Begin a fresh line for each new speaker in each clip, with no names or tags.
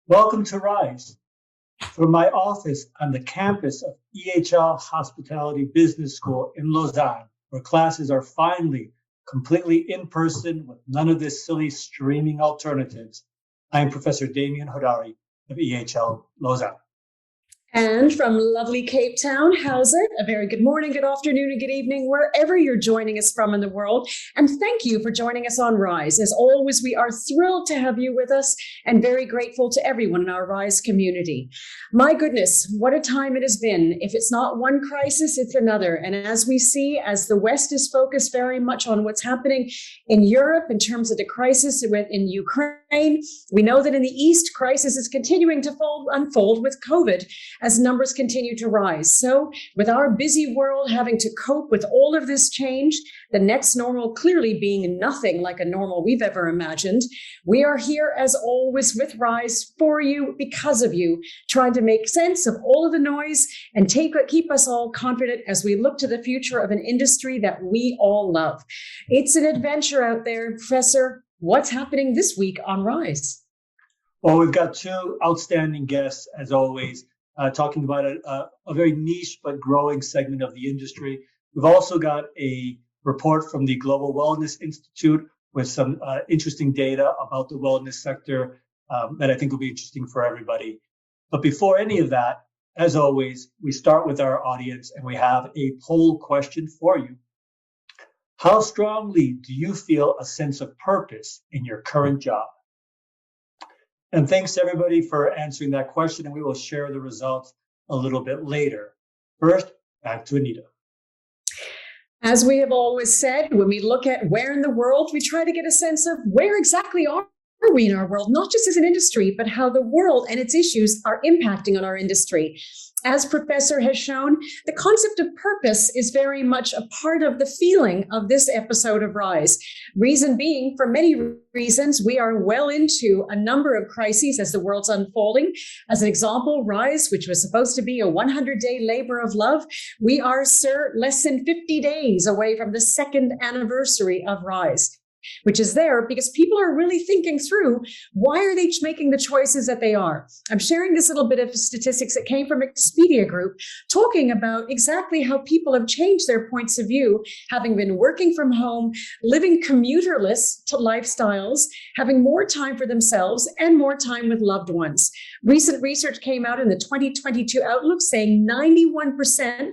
Welcome to Rise. From my office on the campus of EHL Hospitality Business School in Lausanne, where classes are finally completely in person with none of this silly streaming alternatives, I am Professor Demian Hodari of EHL Lausanne.
And from lovely Cape Town, how's it? A very good morning, good afternoon, and good evening, wherever you're joining us from in the world. And thank you for joining us on Rise. As always, we are thrilled to have you with us and very grateful to everyone in our Rise community. My goodness, what a time it has been. If it's not one crisis, it's another. And as we see, as the West is focused very much on what's happening in Europe in terms of the crisis in Ukraine, we know that in the East, crisis is continuing to unfold with COVID as numbers continue to rise. So with our busy world having to cope with all of this change, the next normal clearly being nothing like a normal we've ever imagined, we are here as always with Rise for you, because of you, trying to make sense of all of the noise and keep us all confident as we look to the future of an industry that we all love. It's an adventure out there. Professor, what's happening this week on Rise?
Well, we've got two outstanding guests, as always, talking about a very niche but growing segment of the industry. We've also got a report from the Global Wellness Institute with some interesting data about the wellness sector that I think will be interesting for everybody. But before any of that, as always, we start with our audience and we have a poll question for you. How strongly do you feel a sense of purpose in your current job? And thanks to everybody for answering that question, and we will share the results a little bit later. First, back to Anita.
As we have always said, when we look at where in the world, we try to get a sense of where exactly are we in our world, not just as an industry, but how the world and its issues are impacting on our industry. As Professor has shown, the concept of purpose is very much a part of the feeling of this episode of Rise. Reason being, for many reasons, we are well into a number of crises as the world's unfolding. As an example, Rise, which was supposed to be a 100-day labor of love, we are, less than 50 days away from the second anniversary of Rise, which is there because people are really thinking through, why are they making the choices that they are? I'm sharing this little bit of statistics that came from Expedia Group, talking about exactly how people have changed their points of view, having been working from home, living commuterless to lifestyles, having more time for themselves and more time with loved ones. Recent research came out in the 2022 Outlook saying 91%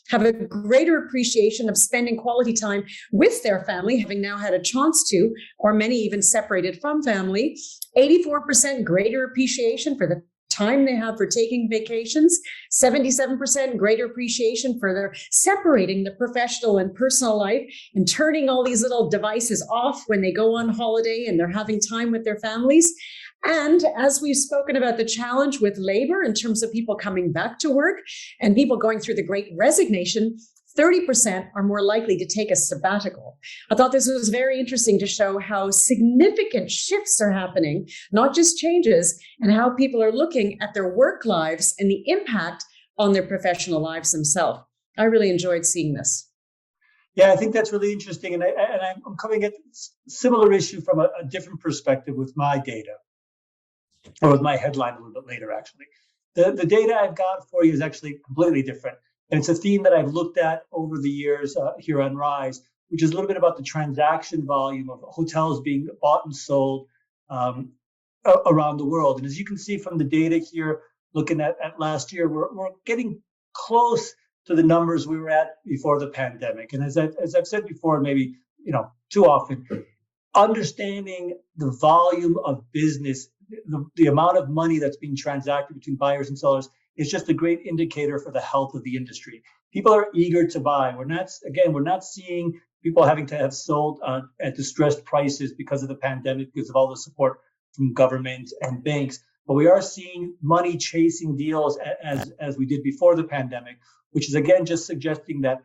have a greater appreciation of spending quality time with their family, having now had a chance to, or many even separated from family. 84% greater appreciation for the time they have for taking vacations, 77% greater appreciation for their separating the professional and personal life and turning all these little devices off when they go on holiday and they're having time with their families. And as we've spoken about the challenge with labor in terms of people coming back to work and people going through the great resignation, 30% are more likely to take a sabbatical. I thought this was very interesting to show how significant shifts are happening, not just changes, and how people are looking at their work lives and the impact on their professional lives themselves. I really enjoyed seeing this.
Yeah, I think that's really interesting. And I'm coming at a similar issue from a different perspective with my data, or with my headline a little bit later, actually. The data I've got for you is actually completely different. And it's a theme that I've looked at over the years here on Rise, which is a little bit about the transaction volume of hotels being bought and sold around the world. And as you can see from the data here, looking at last year, we're getting close to the numbers we were at before the pandemic. And as I've said before, maybe too often, understanding the volume of business, the amount of money that's being transacted between buyers and sellers is just a great indicator for the health of the industry. People are eager to buy. We're not seeing people having to have sold at distressed prices because of the pandemic, because of all the support from government and banks. But we are seeing money chasing deals as we did before the pandemic, which is again just suggesting that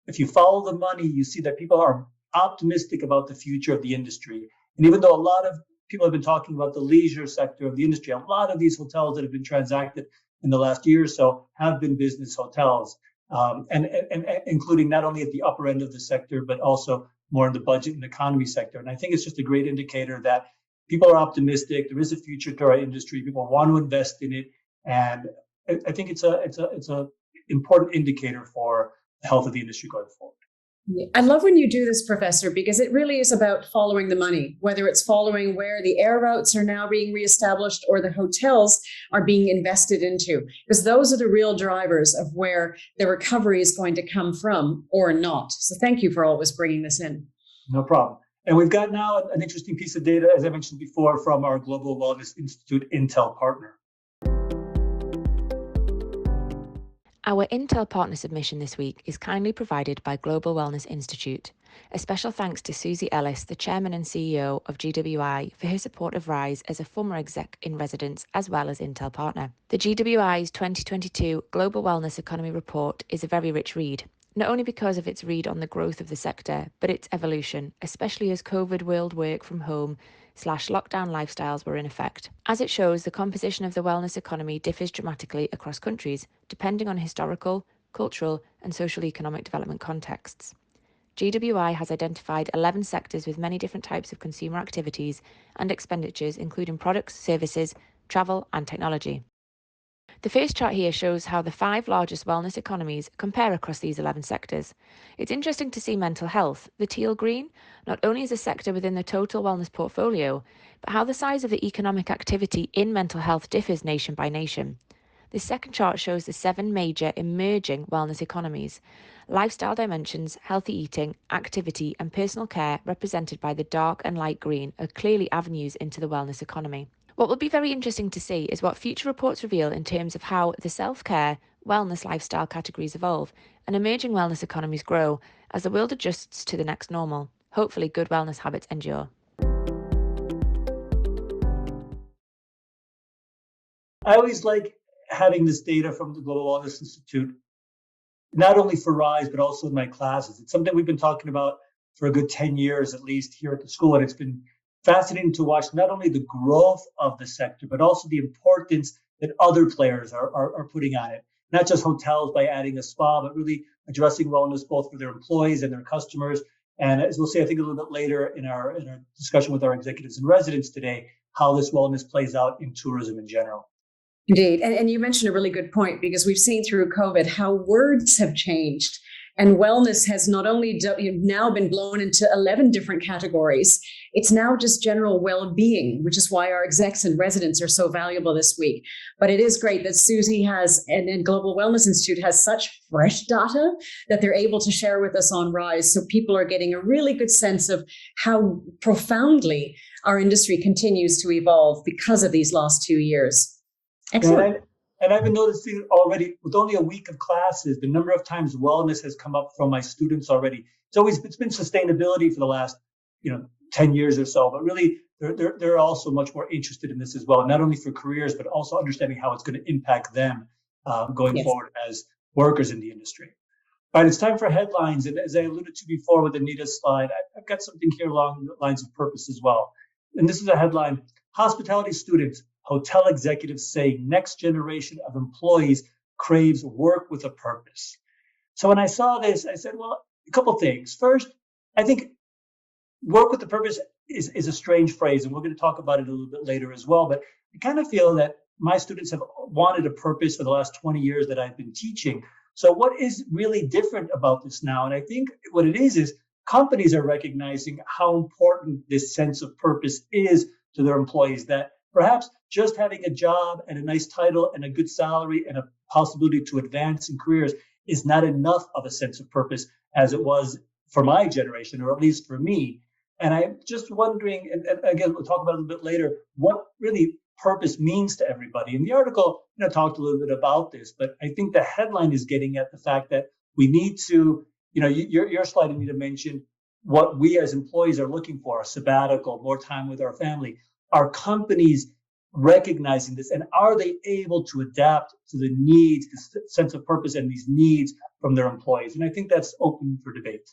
if you follow the money, you see that people are optimistic about the future of the industry. And even though a lot of people have been talking about the leisure sector of the industry, a lot of these hotels that have been transacted in the last year or so have been business hotels, and including not only at the upper end of the sector, but also more in the budget and economy sector. And I think it's just a great indicator that people are optimistic. There is a future to our industry. People want to invest in it, and I think it's a important indicator for the health of the industry going forward.
I love when you do this, Professor, because it really is about following the money, whether it's following where the air routes are now being reestablished or the hotels are being invested into, because those are the real drivers of where the recovery is going to come from or not. So thank you for always bringing this in.
No problem. And we've got now an interesting piece of data, as I mentioned before, from our Global Wellness Institute Intel partner.
Our Intel partner submission this week is kindly provided by Global Wellness Institute. A special thanks to Susie Ellis, the Chairman and CEO of GWI, for her support of RISE as a former exec in residence as well as Intel partner. The GWI's 2022 Global Wellness Economy Report is a very rich read, not only because of its read on the growth of the sector, but its evolution, especially as COVID world work from home /lockdown lifestyles were in effect. As it shows, the composition of the wellness economy differs dramatically across countries, depending on historical, cultural, and social economic development contexts. GWI has identified 11 sectors with many different types of consumer activities and expenditures, including products, services, travel, and technology. The first chart here shows how the 5 largest wellness economies compare across these 11 sectors. It's interesting to see mental health, the teal green, not only as a sector within the total wellness portfolio, but how the size of the economic activity in mental health differs nation by nation. This second chart shows the 7 major emerging wellness economies. Lifestyle dimensions, healthy eating, activity, and personal care, represented by the dark and light green, are clearly avenues into the wellness economy. What will be very interesting to see is what future reports reveal in terms of how the self-care, wellness lifestyle categories evolve and emerging wellness economies grow as the world adjusts to the next normal. Hopefully, good wellness habits endure.
I always like having this data from the Global Wellness Institute, not only for RISE, but also in my classes. It's something we've been talking about for a good 10 years, at least here at the school, and it's been fascinating to watch not only the growth of the sector, but also the importance that other players are putting on it. Not just hotels by adding a spa, but really addressing wellness both for their employees and their customers. And as we'll see, I think a little bit later in our discussion with our executives and residents today, how this wellness plays out in tourism in general.
Indeed. And you mentioned a really good point, because we've seen through COVID how words have changed. And wellness has not only now been blown into 11 different categories, it's now just general well-being, which is why our execs and residents are so valuable this week. But it is great that Susie has, and Global Wellness Institute has such fresh data that they're able to share with us on RISE. So people are getting a really good sense of how profoundly our industry continues to evolve because of these last 2 years. Excellent.
And I've been noticing already, with only a week of classes, the number of times wellness has come up from my students already. It's been sustainability for the last 10 years or so, but really they're also much more interested in this as well, not only for careers, but also understanding how it's going to impact them going forward as workers in the industry. All right, it's time for headlines. And as I alluded to before with Anita's slide, I've got something here along the lines of purpose as well. And this is a headline: hospitality students, hotel executives say next generation of employees craves work with a purpose. So when I saw this, I said, well, a couple things. First, I think work with a purpose is a strange phrase, and we're going to talk about it a little bit later as well. But I kind of feel that my students have wanted a purpose for the last 20 years that I've been teaching. So what is really different about this now? And I think what it is companies are recognizing how important this sense of purpose is to their employees, that perhaps just having a job and a nice title and a good salary and a possibility to advance in careers is not enough of a sense of purpose as it was for my generation, or at least for me. And I'm just wondering, and again, we'll talk about it a little bit later, what really purpose means to everybody. And the article talked a little bit about this, but I think the headline is getting at the fact that we need to, your slide, Anita, mentioned what we as employees are looking for: a sabbatical, more time with our family. Are companies recognizing this, and are they able to adapt to the needs, the sense of purpose and these needs from their employees? And I think that's open for debate.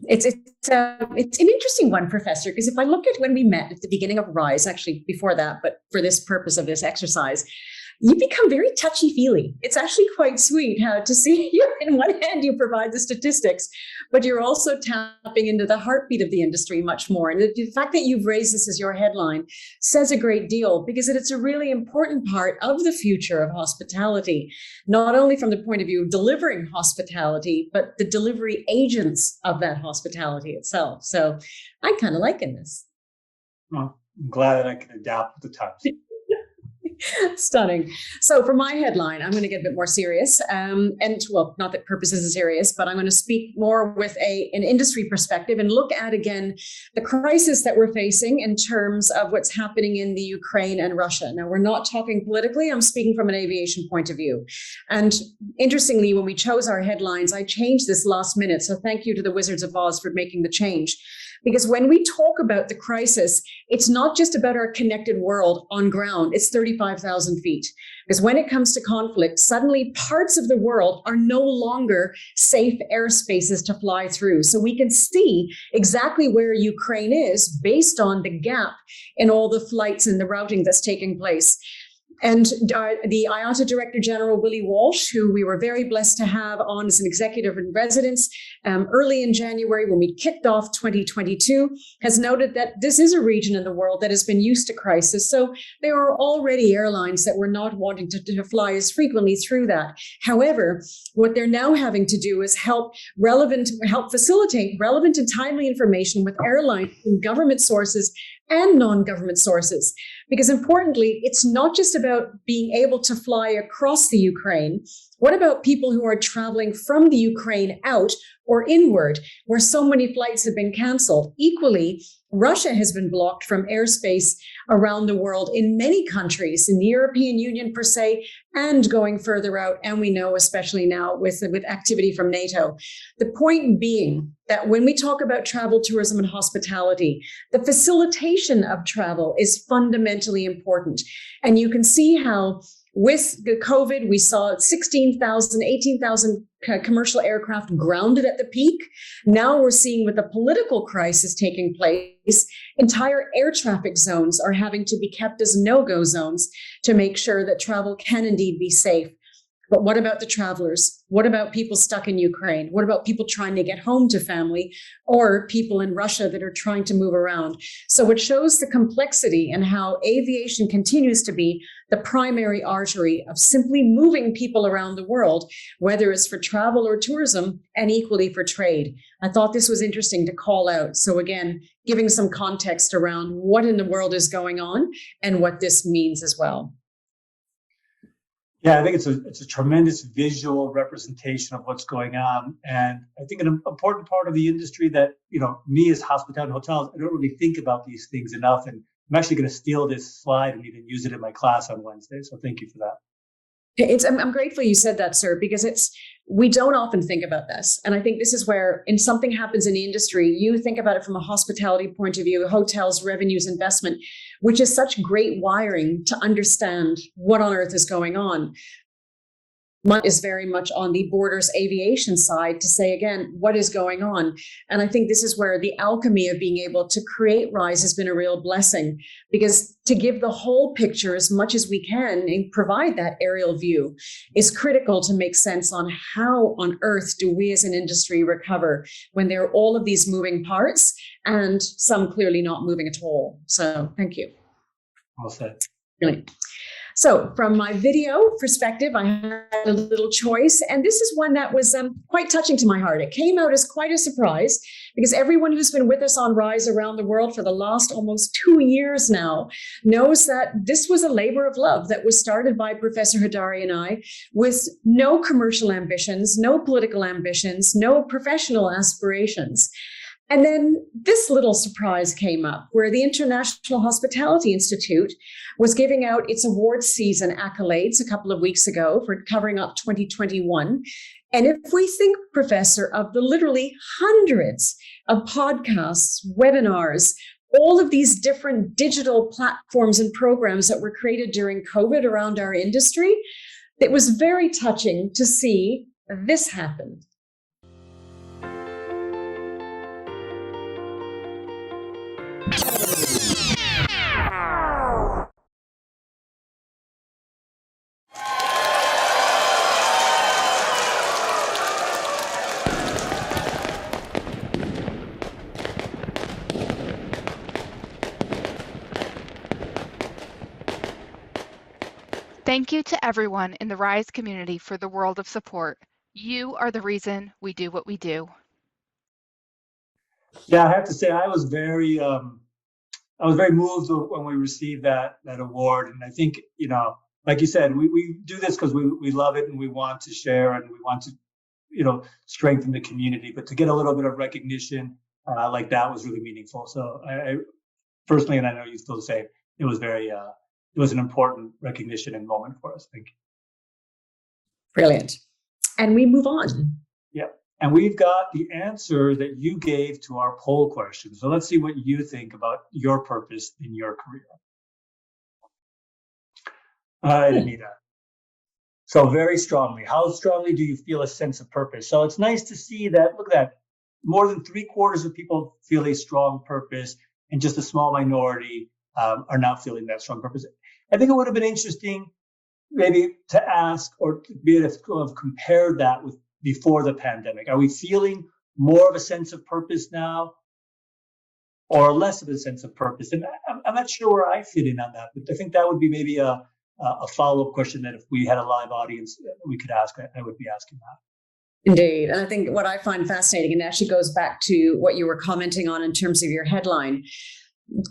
It's an interesting one, Professor, because if I look at when we met at the beginning of RISE, actually before that, but for this purpose of this exercise, you become very touchy-feely. It's actually quite sweet how to see you. In one hand, you provide the statistics, but you're also tapping into the heartbeat of the industry much more. And the fact that you've raised this as your headline says a great deal, because it's a really important part of the future of hospitality, not only from the point of view of delivering hospitality, but the delivery agents of that hospitality itself. So I'm kind of liking this.
Well, I'm glad that I can adapt with the times.
Stunning. So for my headline, I'm going to get a bit more serious. And well, not that purpose isn't serious, but I'm going to speak more with an industry perspective and look at, again, the crisis that we're facing in terms of what's happening in the Ukraine and Russia. Now, we're not talking politically. I'm speaking from an aviation point of view. And interestingly, when we chose our headlines, I changed this last minute. So thank you to the Wizards of Oz for making the change. Because when we talk about the crisis, it's not just about our connected world on ground. It's 35,000 feet. Because when it comes to conflict, suddenly parts of the world are no longer safe airspaces to fly through. So we can see exactly where Ukraine is based on the gap in all the flights and the routing that's taking place. And the IATA Director General, Willie Walsh, who we were very blessed to have on as an executive in residence early in January when we kicked off 2022, has noted that this is a region in the world that has been used to crisis. So there are already airlines that were not wanting to fly as frequently through that. However, what they're now having to do is help facilitate relevant and timely information with airlines and government sources and non-government sources. Because importantly, it's not just about being able to fly across the Ukraine. What about people who are traveling from the Ukraine out or inward, where so many flights have been canceled? Equally, Russia has been blocked from airspace around the world in many countries, in the European Union per se, and going further out. And we know, especially now with activity from NATO. The point being that when we talk about travel, tourism, and hospitality, the facilitation of travel is fundamentally important. And you can see how with the COVID, we saw 16,000, 18,000 commercial aircraft grounded at the peak. Now we're seeing with the political crisis taking place, entire air traffic zones are having to be kept as no-go zones to make sure that travel can indeed be safe. But what about the travelers? What about people stuck in Ukraine? What about people trying to get home to family, or people in Russia that are trying to move around? So it shows the complexity and how aviation continues to be the primary artery of simply moving people around the world, whether it's for travel or tourism, and equally for trade. I thought this was interesting to call out. So again, giving some context around what in the world is going on and what this means as well.
Yeah, I think it's a tremendous visual representation of what's going on. And I think an important part of the industry that, me as hospitality and hotels, I don't really think about these things enough. And I'm actually going to steal this slide and even use it in my class on Wednesday. So thank you for that.
I'm grateful you said that, sir, because we don't often think about this. And I think this is where, if something happens in the industry, you think about it from a hospitality point of view, hotels, revenues, investment, which is such great wiring to understand what on earth is going on. Mine is very much on the borders aviation side to say, again, what is going on? And I think this is where the alchemy of being able to create Rise has been a real blessing, because to give the whole picture as much as we can and provide that aerial view is critical to make sense on how on earth do we as an industry recover when there are all of these moving parts and some clearly not moving at all. So thank you.
Well said.
Brilliant. So from my video perspective, I had a little choice, and this is one that was quite touching to my heart. It came out as quite a surprise because everyone who's been with us on Rise around the world for the last almost 2 years now knows that this was a labor of love that was started by Professor Hodari and I with no commercial ambitions, no political ambitions, no professional aspirations. And then this little surprise came up where the International Hospitality Institute was giving out its awards season accolades a couple of weeks ago for covering up 2021. And if we think, Professor, of the literally hundreds of podcasts, webinars, all of these different digital platforms and programs that were created during COVID around our industry, it was very touching to see this happen.
Thank you to everyone in the RISE community for the world of support. You are the reason we do what we do.
Yeah, I have to say I was very moved when we received that award, and I think like you said, we do this because we love it and we want to share and we want to strengthen the community. But to get a little bit of recognition like that was really meaningful. So I personally, and I know you feel the same, it was it was an important recognition and moment for us. Thank you.
Brilliant. And we move on.
Yeah. And we've got the answer that you gave to our poll question. So let's see what you think about your purpose in your career. All right, Anita. So very strongly, how strongly do you feel a sense of purpose? So it's nice to see that, look at that, more than 3/4 of people feel a strong purpose and just a small minority are not feeling that strong purpose. I think it would have been interesting maybe to ask or to be able to have compared that with before the pandemic. Are we feeling more of a sense of purpose now or less of a sense of purpose? And I'm not sure where I fit in on that, but I think that would be maybe a follow-up question that if we had a live audience, we could ask. I would be asking that.
Indeed. And I think what I find fascinating, and actually goes back to what you were commenting on in terms of your headline,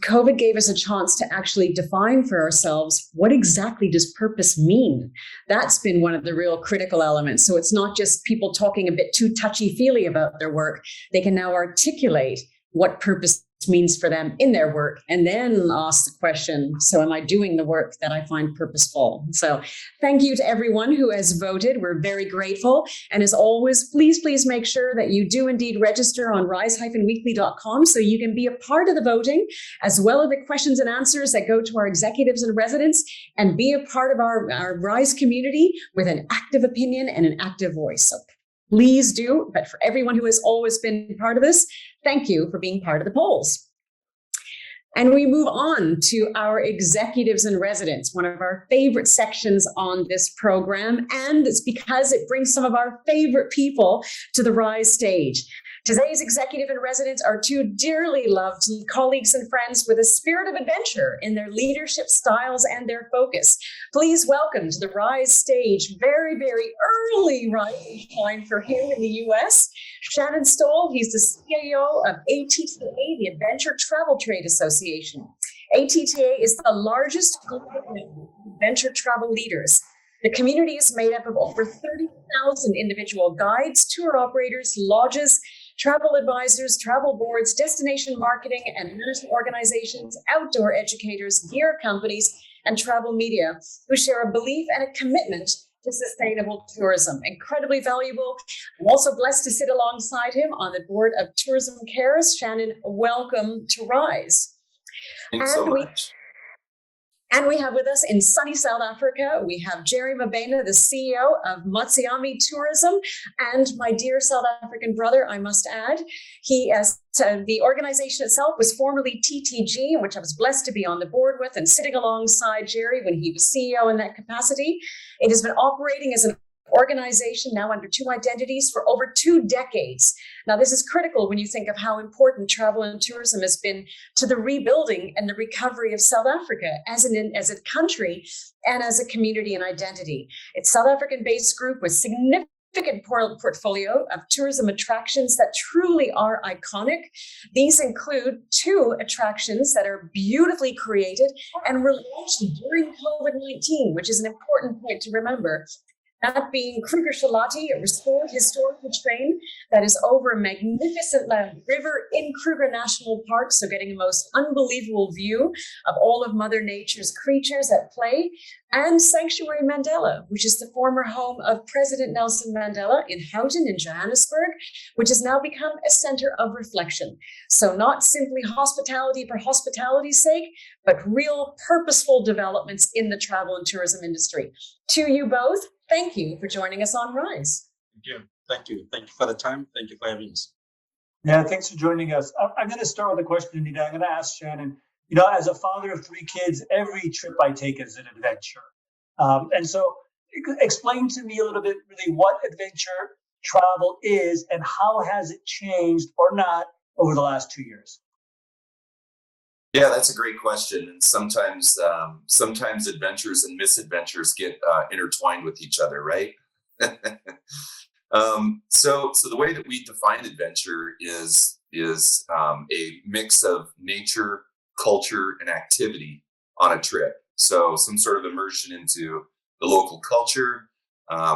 COVID gave us a chance to actually define for ourselves, what exactly does purpose mean? That's been one of the real critical elements. So it's not just people talking a bit too touchy-feely about their work. They can now articulate what purpose means for them in their work, and then ask the question, so am I doing the work that I find purposeful? So thank you to everyone who has voted. We're very grateful. And as always, please make sure that you do indeed register on rise-weekly.com so you can be a part of the voting, as well as the questions and answers that go to our executives and residents, and be a part of our Rise community with an active opinion and an active voice. So please do. But for everyone who has always been part of this, thank you for being part of the polls. And we move on to our executives and residents, one of our favorite sections on this program. And it's because it brings some of our favorite people to the Rise stage. Today's executive and residents are two dearly loved colleagues and friends with a spirit of adventure in their leadership styles and their focus. Please welcome to the Rise stage, very early rising time for him in the US, Shannon Stowell. He's the CEO of ATTA, the Adventure Travel Trade Association. ATTA is the largest global network of adventure travel leaders. The community is made up of over 30,000 individual guides, tour operators, lodges, travel advisors, travel boards, destination marketing and management organizations, outdoor educators, gear companies, and travel media who share a belief and a commitment to sustainable tourism. Incredibly valuable. I'm also blessed to sit alongside him on the board of Tourism Cares. Shannon, welcome to Rise.
Thanks so much.
And we have with us in sunny South Africa, we have Jerry MABENA, the CEO of Matsiami Tourism, and my dear South African brother, I must add. The organization itself was formerly TTG, which I was blessed to be on the board with and sitting alongside Jerry when he was CEO in that capacity. It has been operating as an organization now under two identities for over 2 decades. Now, this is critical when you think of how important travel and tourism has been to the rebuilding and the recovery of South Africa as a country and as a community and identity. It's South African-based group with significant portfolio of tourism attractions that truly are iconic. These include 2 attractions that are beautifully created and were launched during COVID-19, which is an important point to remember. That being Kruger Shalati, a restored historical train that is over a magnificent river in Kruger National Park, so getting a most unbelievable view of all of Mother Nature's creatures at play, and Sanctuary Mandela, which is the former home of President Nelson Mandela in Houghton in Johannesburg, which has now become a center of reflection. So not simply hospitality for hospitality's sake, but real purposeful developments in the travel and tourism industry. To you both, thank you for joining us on Rise.
Thank you. Thank you. Thank you for the time. Thank you for having us.
Yeah, thanks for joining us. I'm going to start with a question, Anita. I'm going to ask Shannon, as a father of 3 kids, every trip I take is an adventure. And so explain to me a little bit really what adventure travel is and how has it changed or not over the last 2 years?
Yeah, that's a great question. And sometimes adventures and misadventures get intertwined with each other, right? So the way that we define adventure is a mix of nature, culture, and activity on a trip. So some sort of immersion into the local culture,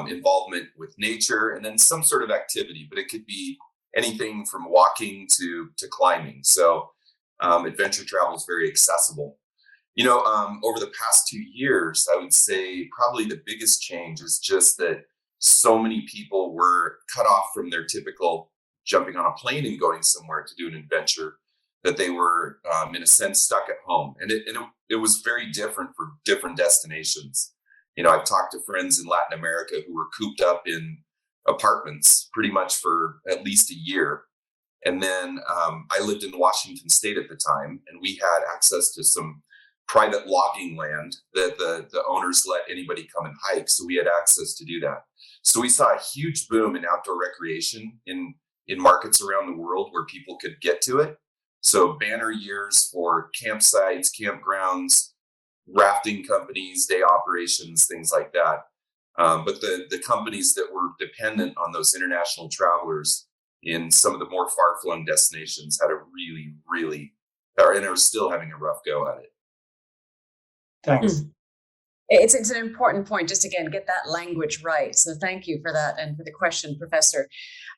involvement with nature, and then some sort of activity. But it could be anything from walking to climbing. So adventure travel is very accessible. Over the past 2 years, I would say probably the biggest change is just that so many people were cut off from their typical jumping on a plane and going somewhere to do an adventure, that they were, in a sense, stuck at home. And it was very different for different destinations. I've talked to friends in Latin America who were cooped up in apartments pretty much for at least a year. And then I lived in Washington State at the time, and we had access to some private logging land that the owners let anybody come and hike. So we had access to do that. So we saw a huge boom in outdoor recreation in markets around the world where people could get to it. So banner years for campsites, campgrounds, rafting companies, day operations, things like that. But the companies that were dependent on those international travelers in some of the more far-flung destinations had a really, and are still having a rough go at it.
Thanks.
It's an important point, just again, get that language right. So thank you for that and for the question, Professor.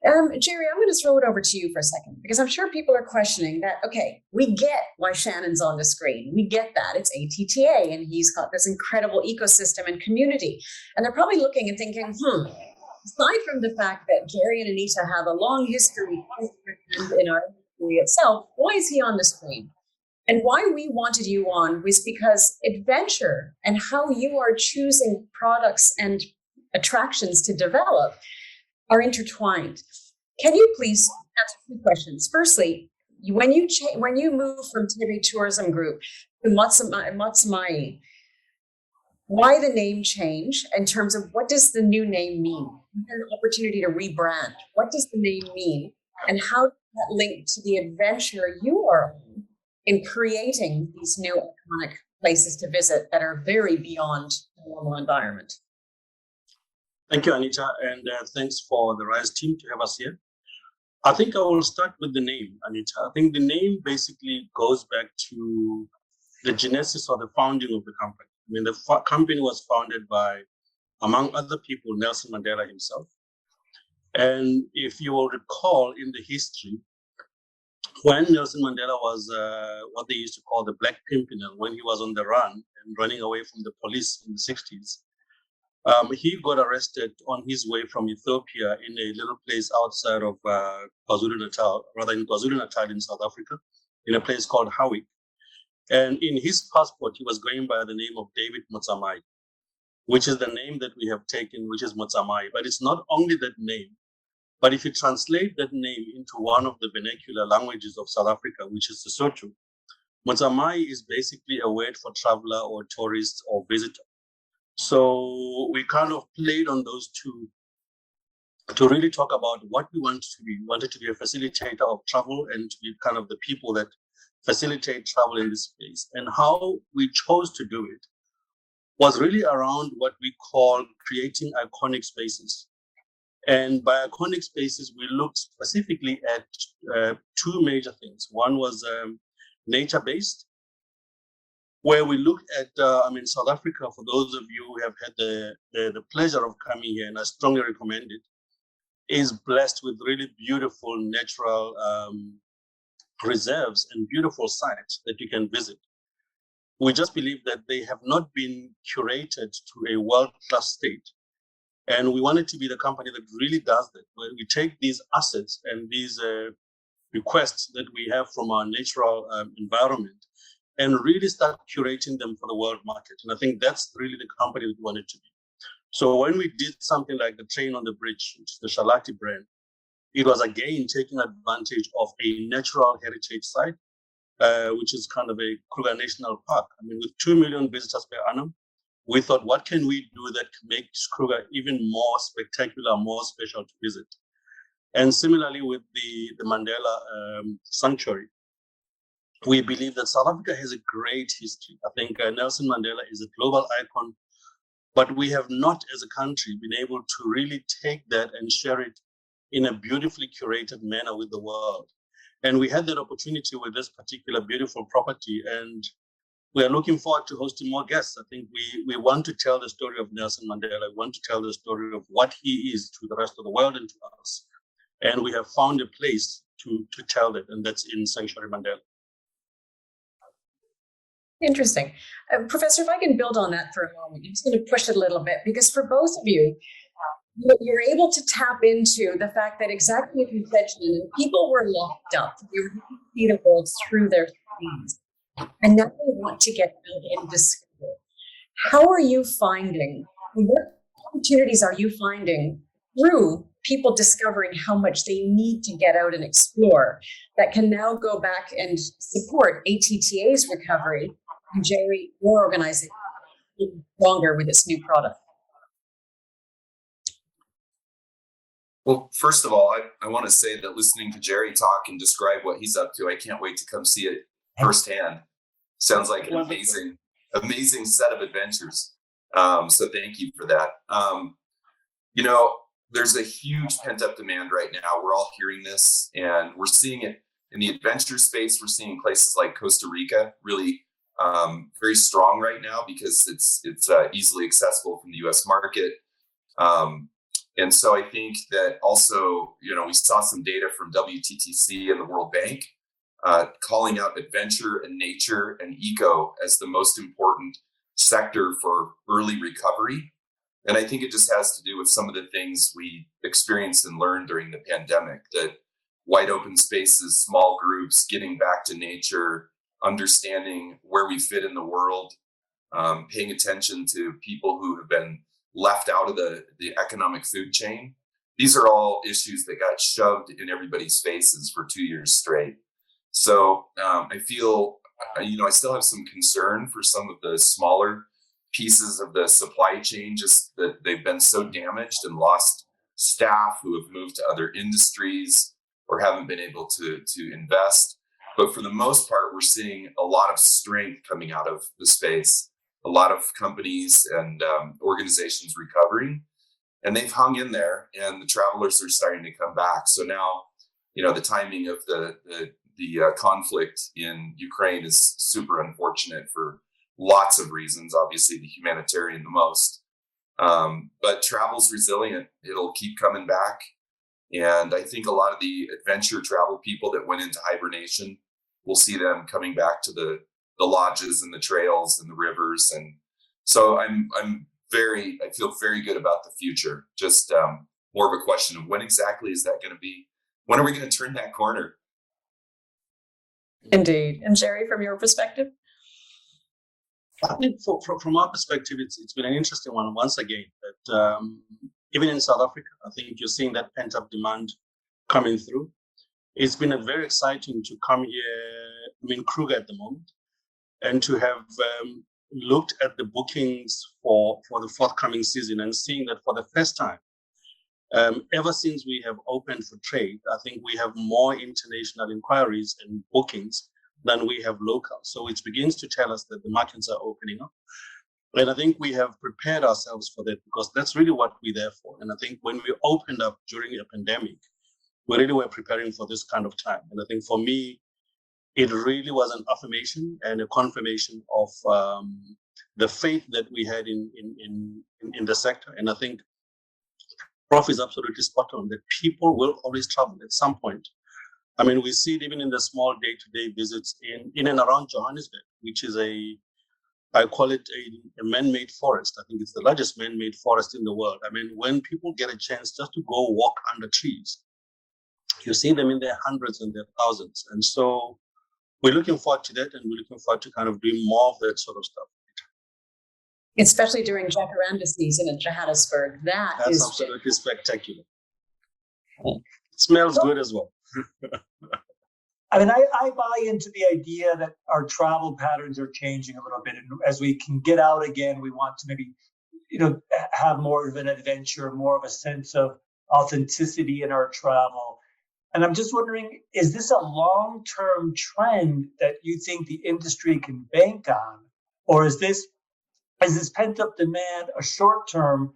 Jerry, I'm going to throw it over to you for a second, because I'm sure people are questioning that, okay, we get why Shannon's on the screen. We get that. It's ATTA, and he's got this incredible ecosystem and community. And they're probably looking and thinking, aside from the fact that Jerry and Anita have a long history in our industry itself, why is he on the screen? And why we wanted you on was because adventure and how you are choosing products and attractions to develop are intertwined. Can you please answer 2 questions? Firstly, when you move from Tibi Tourism Group to Matsamai, why the name change in terms of what does the new name mean? An opportunity to rebrand. What does the name mean? And how does that link to the adventure you are on in creating these new iconic places to visit that are very beyond the normal environment?
Thank you, Anita, and thanks for the RISE team to have us here. I think I will start with the name, Anita. I think the name basically goes back to the genesis or the founding of the company. I mean, the company was founded by, among other people, Nelson Mandela himself. And if you will recall in the history, when Nelson Mandela was what they used to call the Black Pimpernel, when he was on the run and running away from the police in the 60s, he got arrested on his way from Ethiopia in a little place outside of KwaZulu-Natal, rather in KwaZulu-Natal in South Africa, in a place called Howick. And in his passport, he was going by the name of David Motsamai, which is the name that we have taken, which is Motsamai. But it's not only that name, but if you translate that name into one of the vernacular languages of South Africa, which is Sesotho, Motsamai is basically a word for traveler or tourist or visitor. So we kind of played on those two to really talk about what we wanted to be. We wanted to be a facilitator of travel and to be kind of the people that facilitate travel in this space. And how we chose to do it was really around what we call creating iconic spaces. And by iconic spaces, we looked specifically at 2 major things. One was nature-based, where we looked at, South Africa, for those of you who have had the pleasure of coming here, and I strongly recommend it, is blessed with really beautiful natural reserves and beautiful sites that you can visit. We just believe that they have not been curated to a world-class state. And we wanted to be the company that really does that, where we take these assets and these requests that we have from our natural environment and really start curating them for the world market. And I think that's really the company that we wanted to be. So when we did something like the Train on the Bridge, which is the Shalati brand, it was again taking advantage of a natural heritage site, which is kind of a Kruger National Park. I mean, with 2 million visitors per annum, we thought, what can we do that makes Kruger even more spectacular, more special to visit? And similarly with the Mandela Sanctuary, we believe that South Africa has a great history. I think Nelson Mandela is a global icon, but we have not as a country been able to really take that and share it in a beautifully curated manner with the world. And we had that opportunity with this particular beautiful property, and we are looking forward to hosting more guests. I think we want to tell the story of Nelson Mandela. We want to tell the story of what he is to the rest of the world and to us. And we have found a place to tell it, and that's in Sanctuary Mandela.
Interesting. Professor, if I can build on that for a moment, I'm just going to push it a little bit, because for both of you, you're able to tap into the fact that exactly as you said, Shannon, people were locked up. They were able to see the world through their screens. And now they want to get out and discover. How are you finding, what opportunities are you finding through people discovering how much they need to get out and explore that can now go back and support ATTA's recovery and Jerry, your organization, stronger with this new product?
Well, first of all, I want to say that listening to Jerry talk and describe what he's up to, I can't wait to come see it firsthand. Sounds like an amazing set of adventures. So thank you for that. There's a huge pent up demand right now. We're all hearing this, and we're seeing it in the adventure space. We're seeing places like Costa Rica really very strong right now because it's easily accessible from the U.S. market. And so I think that also, we saw some data from WTTC and the World Bank calling out adventure and nature and eco as the most important sector for early recovery. And I think it just has to do with some of the things we experienced and learned during the pandemic, that wide open spaces, small groups, getting back to nature, understanding where we fit in the world, paying attention to people who have been left out of the economic food chain. These are all issues that got shoved in everybody's faces for 2 years straight. So I feel, I still have some concern for some of the smaller pieces of the supply chain, just that they've been so damaged and lost staff who have moved to other industries or haven't been able to invest. But for the most part, we're seeing a lot of strength coming out of the space, a lot of companies and organizations recovering, and they've hung in there, and the travelers are starting to come back. So now, the timing of the conflict in Ukraine is super unfortunate for lots of reasons, obviously the humanitarian the most. But travel's resilient. It'll keep coming back. And I think a lot of the adventure travel people that went into hibernation, we'll see them coming back to the lodges and the trails and the rivers. And so I feel very good about the future. Just more of a question of when exactly is that going to be? When are we going to turn that corner?
Indeed. And Jerry, from your perspective?
I think from our perspective, it's been an interesting one once again, that even in South Africa, I think you're seeing that pent-up demand coming through. It's been very exciting to come here, Kruger at the moment, and to have looked at the bookings for the forthcoming season and seeing that for the first time, ever since we have opened for trade, I think we have more international inquiries and bookings than we have local. So it begins to tell us that the markets are opening up. And I think we have prepared ourselves for that, because that's really what we're there for. And I think when we opened up during a pandemic, we really were preparing for this kind of time. And I think for me, it really was an affirmation and a confirmation of the faith that we had in the sector. And I think Prof is absolutely spot on, that people will always travel at some point. We see it even in the small day-to-day visits in and around Johannesburg, which is I call it a man-made forest. I think it's the largest man-made forest in the world. When people get a chance just to go walk under trees, you see them in their hundreds and their thousands. And so we're looking forward to that, and we're looking forward to kind of doing more of that sort of stuff.
Especially during jacaranda season in Johannesburg. That's
absolutely spectacular. It smells good as well.
I buy into the idea that our travel patterns are changing a little bit. And as we can get out again, we want to maybe, have more of an adventure, more of a sense of authenticity in our travel. And I'm just wondering, is this a long-term trend that you think the industry can bank on? Or is this pent-up demand a short-term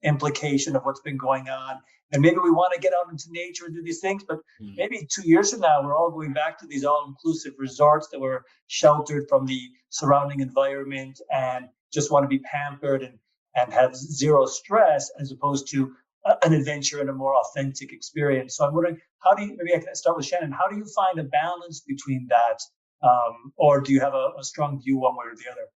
implication of what's been going on? And maybe we want to get out into nature and do these things, but maybe 2 years from now, we're all going back to these all-inclusive resorts that were sheltered from the surrounding environment and just want to be pampered and have zero stress, as opposed to an adventure and a more authentic experience. So I'm wondering, maybe I can start with Shannon, how do you find a balance between that? Or do you have a strong view one way or the other?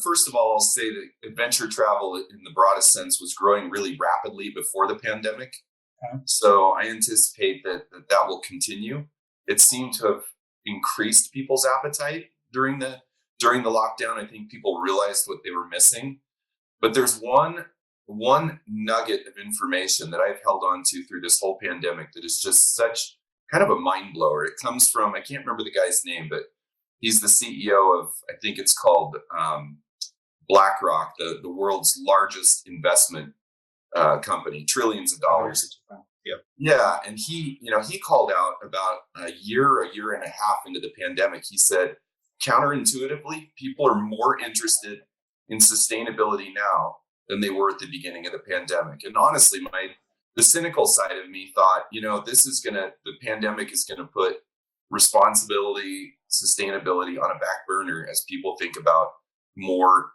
First of all, I'll say that adventure travel in the broadest sense was growing really rapidly before the pandemic. Okay. So I anticipate that will continue. It seemed to have increased people's appetite during the lockdown. I think people realized what they were missing. But there's one nugget of information that I've held on to through this whole pandemic that is just such kind of a mind blower. It comes from, I can't remember the guy's name, but he's the CEO of, I think it's called BlackRock, the world's largest investment company, trillions of dollars. Yeah. And he called out about a year and a half into the pandemic. He said, counterintuitively, people are more interested in sustainability now than they were at the beginning of the pandemic. And honestly, the cynical side of me thought, the pandemic is gonna put responsibility, sustainability on a back burner as people think about more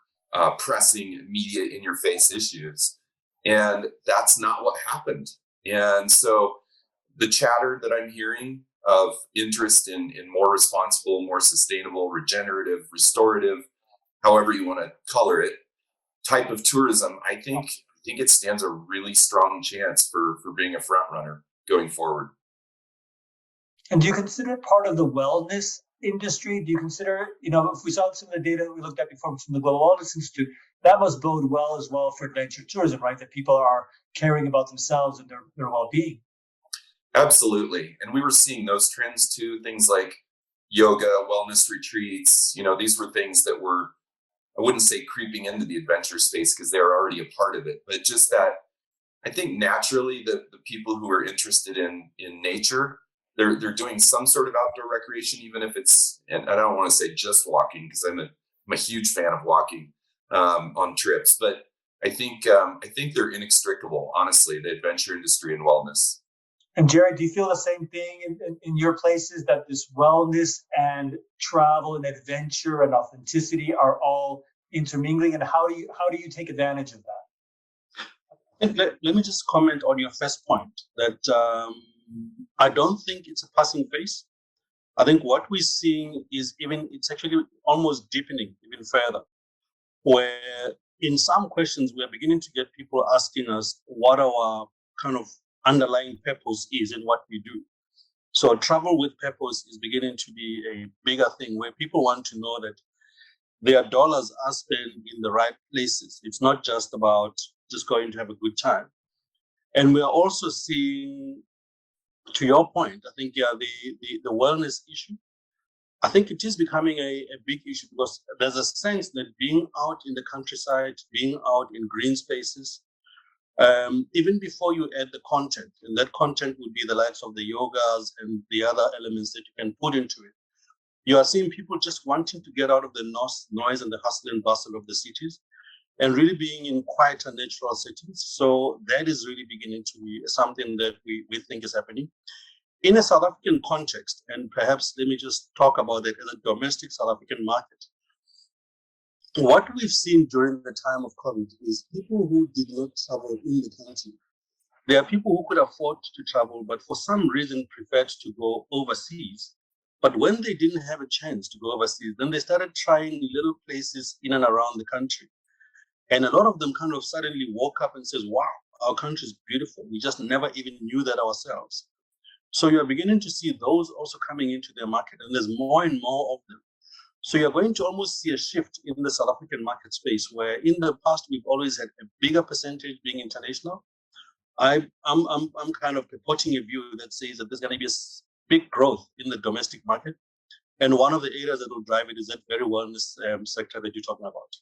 pressing immediate in-your-face issues. And that's not what happened. And so the chatter that I'm hearing of interest in more responsible, more sustainable, regenerative, restorative, however you want to color it, type of tourism, I think it stands a really strong chance for being a front runner going forward.
And do you consider it part of the wellness industry? Do you consider, if we saw some of the data that we looked at before from the Global Wellness Institute, that must bode well as well for adventure tourism, right? That people are caring about themselves and their well-being.
Absolutely. And we were seeing those trends too, things like yoga, wellness retreats. These were things that were, I wouldn't say creeping into the adventure space because they're already a part of it, but just that I think naturally the people who are interested in nature, they're doing some sort of outdoor recreation, even if it's, and I don't want to say just walking because I'm a huge fan of walking on trips, but I think they're inextricable, honestly, the adventure industry and wellness.
And Jared, do you feel the same thing in your places, that this wellness and travel and adventure and authenticity are all intermingling? And how do you take advantage of that?
Let me just comment on your first point that I don't think it's a passing phase. I think what we're seeing is it's actually almost deepening even further, where in some questions we are beginning to get people asking us what our kind of underlying purpose is in what we do. So travel with purpose is beginning to be a bigger thing, where people want to know that their dollars are spent in the right places. It's not just about just going to have a good time. And we are also seeing, to your point, I think, the wellness issue, I think it is becoming a big issue because there's a sense that being out in the countryside, being out in green spaces, even before you add the content, and that content would be the likes of the yogas and the other elements that you can put into it, you are seeing people just wanting to get out of the noise and the hustle and bustle of the cities and really being in quieter natural settings. So that is really beginning to be something that we think is happening. In a South African context, and perhaps let me just talk about it as a domestic South African market, what we've seen during the time of COVID is people who did not travel in the country. There are people who could afford to travel, but for some reason preferred to go overseas. But when they didn't have a chance to go overseas, then they started trying little places in and around the country. And a lot of them kind of suddenly woke up and says, wow, our country is beautiful. We just never even knew that ourselves. So you're beginning to see those also coming into their market, and there's more and more of them. So you're going to almost see a shift in the South African market space, where in the past we've always had a bigger percentage being international. I'm kind of purporting a view that says that there's going to be a big growth in the domestic market, and one of the areas that will drive it is that very wellness sector that you're talking about.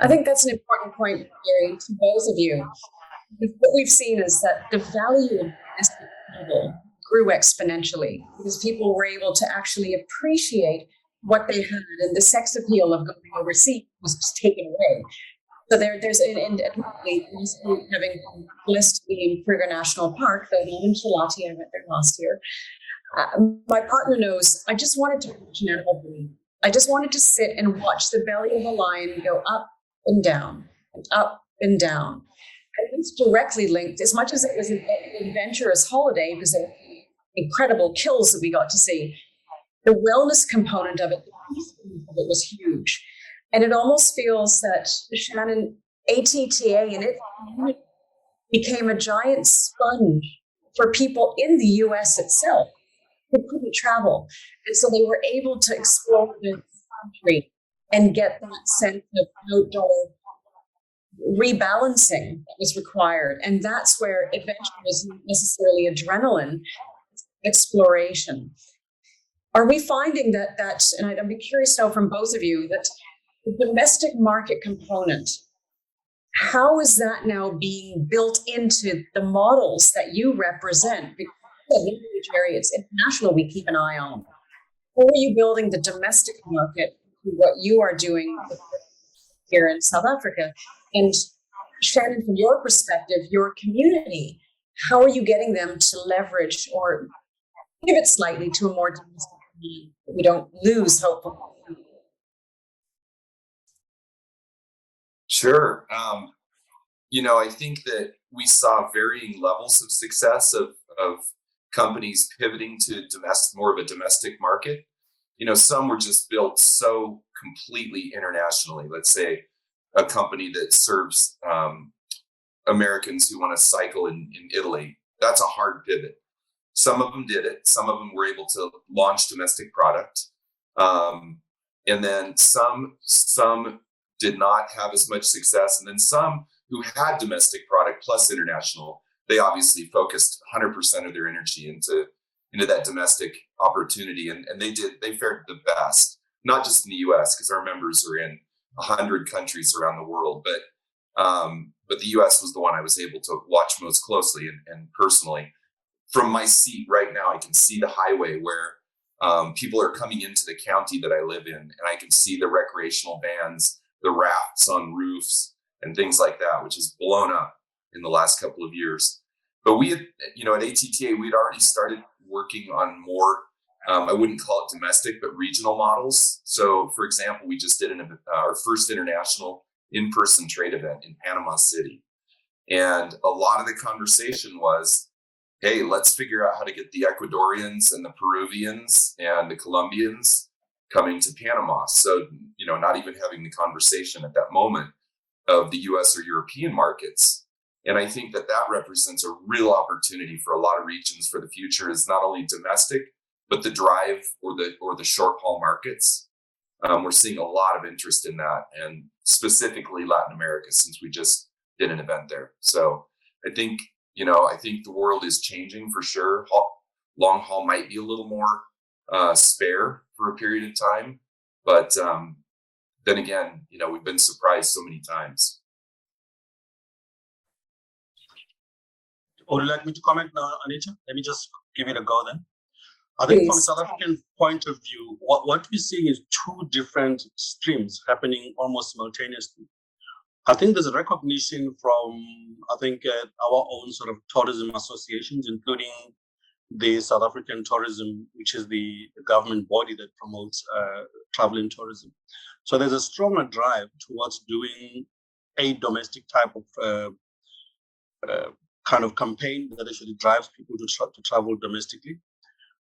I think that's an important point, Gary, to both of you. what we've seen is that the value of domestic travel grew exponentially because people were able to actually appreciate what they had, and the sex appeal of going overseas was just taken away. So there's and admittedly, having been blessed to be in Kruger National Park, though not in Chilati, I went there last year. My partner knows I just wanted to watch an animal breathe. I just wanted to sit and watch the belly of a lion go up and down and up and down. And it's directly linked, as much as it was an adventurous holiday, because there were incredible kills that we got to see. The wellness component of it, the peace component of it was huge. And it almost feels that Shannon, ATTA and its community became a giant sponge for people in the US itself who couldn't travel. And so they were able to explore the country and get that sense of outdoor rebalancing that was required. And that's where adventure isn't necessarily adrenaline, it's exploration. Are we finding that, and I'd be curious to know from both of you, that the domestic market component, how is that now being built into the models that you represent? Because Jerry, it's international we keep an eye on. How are you building the domestic market, what you are doing here in South Africa? And Shannon, from your perspective, your community, how are you getting them to leverage or pivot slightly to a more domestic community that we don't lose hope?
Sure. I think that we saw varying levels of success of companies pivoting to more of a domestic market. Some were just built so completely internationally. Let's say a company that serves Americans who want to cycle in Italy. That's a hard pivot. Some of them did it. Some of them were able to launch domestic product. And then some did not have as much success. And then some who had domestic product plus international, they obviously focused 100% of their energy into that domestic opportunity. And they fared the best, not just in the US, because our members are in 100 countries around the world, but the US was the one I was able to watch most closely and personally. From my seat right now, I can see the highway where people are coming into the county that I live in, and I can see the recreational vans, the rafts on roofs, and things like that, which has blown up in the last couple of years. But we had, at ATTA, we'd already started working on more, I wouldn't call it domestic, but regional models. So, for example, we just did our first international in-person trade event in Panama City. And a lot of the conversation was, hey, let's figure out how to get the Ecuadorians and the Peruvians and the Colombians coming to Panama. So, not even having the conversation at that moment of the US or European markets. And I think that represents a real opportunity for a lot of regions for the future, is not only domestic, but the drive or the short haul markets. We're seeing a lot of interest in that, and specifically Latin America, since we just did an event there. So I think the world is changing for sure. Long haul might be a little more spare for a period of time, but then again, we've been surprised so many times.
Would you like me to comment now, Anita? Let me just give it a go then. I think from a South African point of view, what we're seeing is two different streams happening almost simultaneously. I think there's a recognition from, our own sort of tourism associations, including the South African Tourism, which is the government body that promotes travel and tourism. So there's a stronger drive towards doing a domestic type of kind of campaign that actually drives people to travel domestically.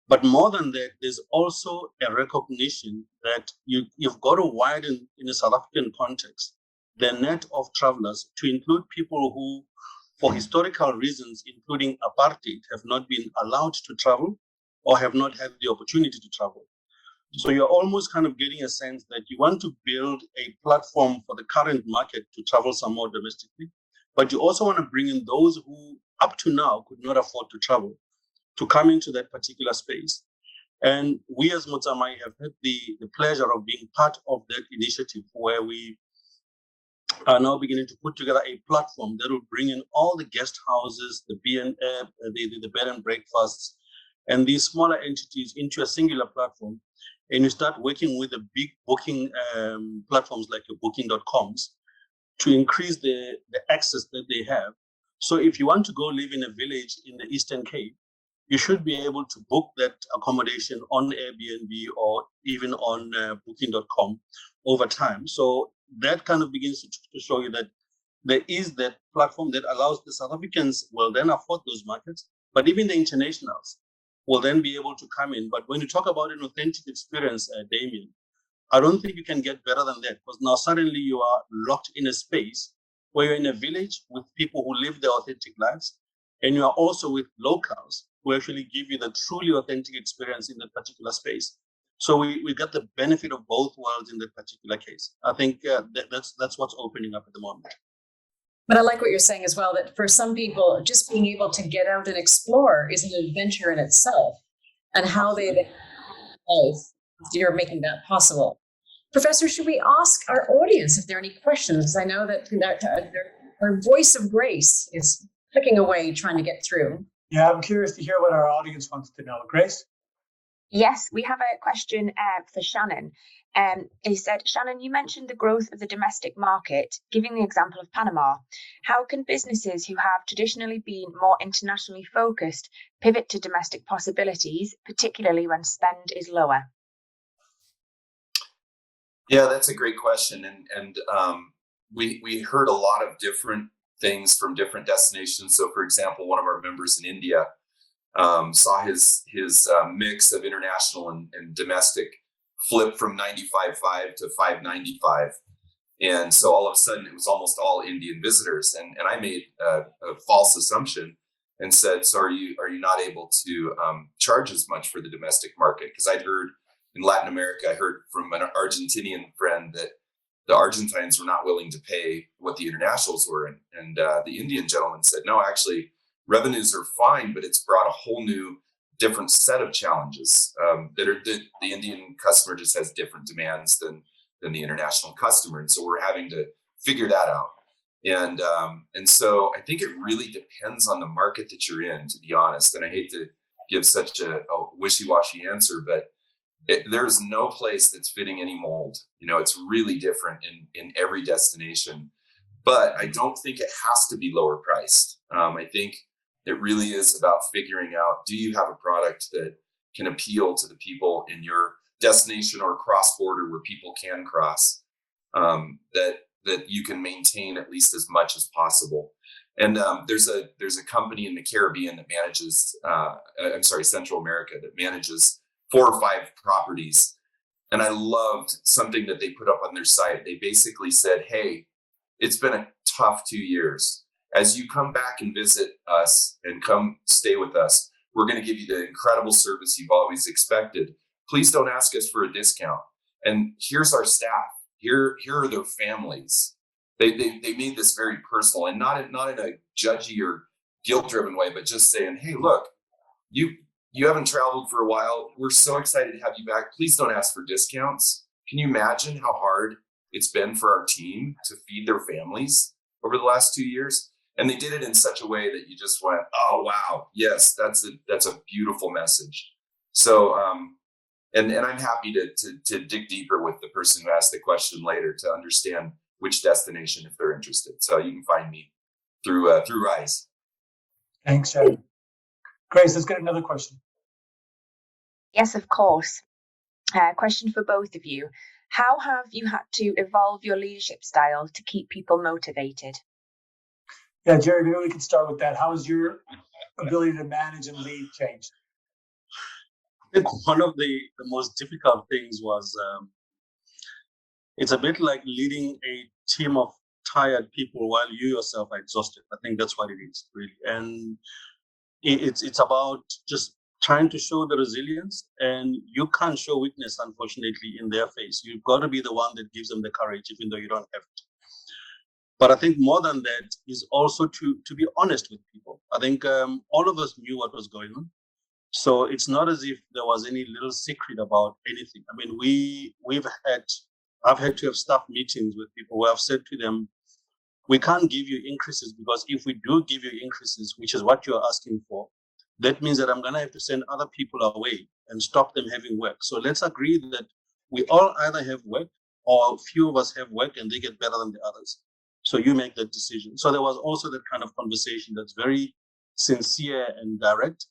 But more than that, there's also a recognition that you've got to widen, in a South African context, the net of travelers to include people who, for historical reasons, including apartheid, have not been allowed to travel or have not had the opportunity to travel. So you're almost kind of getting a sense that you want to build a platform for the current market to travel some more domestically, but you also want to bring in those who, up to now, could not afford to travel, to come into that particular space. And we as Motsamai have had the pleasure of being part of that initiative, where we are now beginning to put together a platform that will bring in all the guest houses, the the bed and breakfasts, and these smaller entities into a singular platform. And you start working with the big booking platforms like your booking.coms to increase the access that they have. So if you want to go live in a village in the Eastern Cape, you should be able to book that accommodation on Airbnb or even on booking.com over time. So that kind of begins to show you that there is that platform that allows the South Africans will then afford those markets, but even the internationals will then be able to come in. But when you talk about an authentic experience, Demian, I don't think you can get better than that, because now suddenly you are locked in a space where you're in a village with people who live their authentic lives, and you are also with locals who actually give you the truly authentic experience in that particular space. So we got the benefit of both worlds in that particular case. I think that's what's opening up at the moment.
But I like what you're saying as well, that for some people, just being able to get out and explore is an adventure in itself, and how you're making that possible. Professor, should we ask our audience if there are any questions? I know that our voice of grace is clicking away trying to get through.
Yeah, I'm curious to hear what our audience wants to know. Grace?
Yes, we have a question for Shannon. He said, Shannon, you mentioned the growth of the domestic market, giving the example of Panama. How can businesses who have traditionally been more internationally focused pivot to domestic possibilities, particularly when spend is lower?
Yeah, that's a great question. And we heard a lot of different things from different destinations. So, for example, one of our members in India saw his mix of international and domestic flip from 95.5 to 595. And so all of a sudden it was almost all Indian visitors. And I made a false assumption and said, so are you not able to charge as much for the domestic market? Because I'd heard in Latin America, I heard from an Argentinian friend that the Argentines were not willing to pay what the internationals were. And the Indian gentleman said, no, actually, revenues are fine, but it's brought a whole new, different set of challenges that the Indian customer just has different demands than the international customer. And so we're having to figure that out. And so I think it really depends on the market that you're in, to be honest. And I hate to give such a wishy-washy answer, but there's no place that's fitting any mold. You know, it's really different in every destination, but I don't think it has to be lower priced. I think it really is about figuring out, do you have a product that can appeal to the people in your destination or cross-border where people can cross, that you can maintain at least as much as possible. And there's a company in the Caribbean that manages, Central America, that manages 4 or 5 properties. And I loved something that they put up on their site. They basically said, hey, it's been a tough 2 years. As you come back and visit us and come stay with us, we're going to give you the incredible service you've always expected. Please don't ask us for a discount. And here's our staff. Here are their families. They made this very personal, and not in a judgy or guilt-driven way, but just saying, hey, look, you haven't traveled for a while. We're so excited to have you back. Please don't ask for discounts. Can you imagine how hard it's been for our team to feed their families over the last 2 years? And they did it in such a way that you just went, oh, wow, yes, that's a beautiful message. So, and I'm happy to dig deeper with the person who asked the question later to understand which destination if they're interested. So you can find me through Rise.
Thanks, Shannon. Grace, let's get another question.
Yes, of course. Question for both of you. How have you had to evolve your leadership style to keep people motivated?
Yeah, Jerry, maybe we can start with that. How has your ability to manage and lead changed?
I think one of the most difficult things was it's a bit like leading a team of tired people while you yourself are exhausted. I think that's what it is, really. And it's about just trying to show the resilience, and you can't show weakness, unfortunately, in their face. You've got to be the one that gives them the courage, even though you don't have it. But I think more than that is also to be honest with people. I think all of us knew what was going on. So it's not as if there was any little secret about anything. I mean, I've had to have staff meetings with people where I've said to them, we can't give you increases, because if we do give you increases, which is what you're asking for, that means that I'm going to have to send other people away and stop them having work. So let's agree that we all either have work, or few of us have work and they get better than the others. So you make that decision. So there was also that kind of conversation that's very sincere and direct.